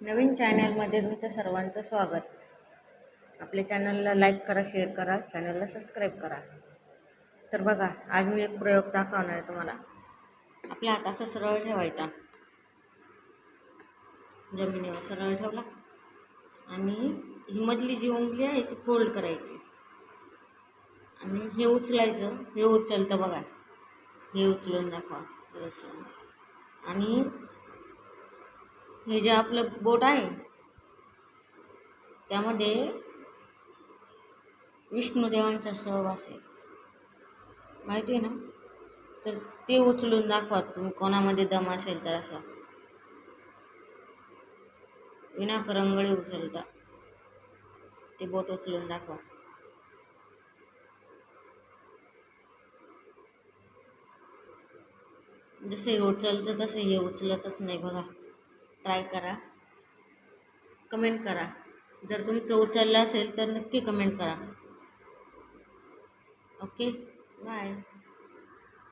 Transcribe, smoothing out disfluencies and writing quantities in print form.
नवीन चॅनलमध्ये तुमचं सर्वांचं स्वागत. आपल्या चॅनलला लाईक करा, शेअर करा, चॅनलला सबस्क्राईब करा. तर बघा, आज मी एक प्रयोग दाखवणार आहे तुम्हाला. आपला हात असा सरळ ठेवायचा, जमिनीवर सरळ ठेवला आणि ही मधली जी उंगली आहे ती फोल्ड करायची आणि हे उचलायचं. हे उचलतं बघा, हे उचलून दाखवा, हे उचलून. आणि हे जे आपलं बोट आहे त्यामध्ये विष्णुदेवांचा सहवास आहे, माहिती आहे ना. तर ते उचलून दाखवा तुम्ही, कोणामध्ये दम असेल तर. असं विनाकरंगळे उचलता, ते बोट उचलून दाखवा. जसं हे उचलतं तसं हे उचलतच नाही बघा. ट्राय करा, कमेंट करा. जर तुमचं उचललं असेल तर नक्की कमेंट करा. Okay, bye.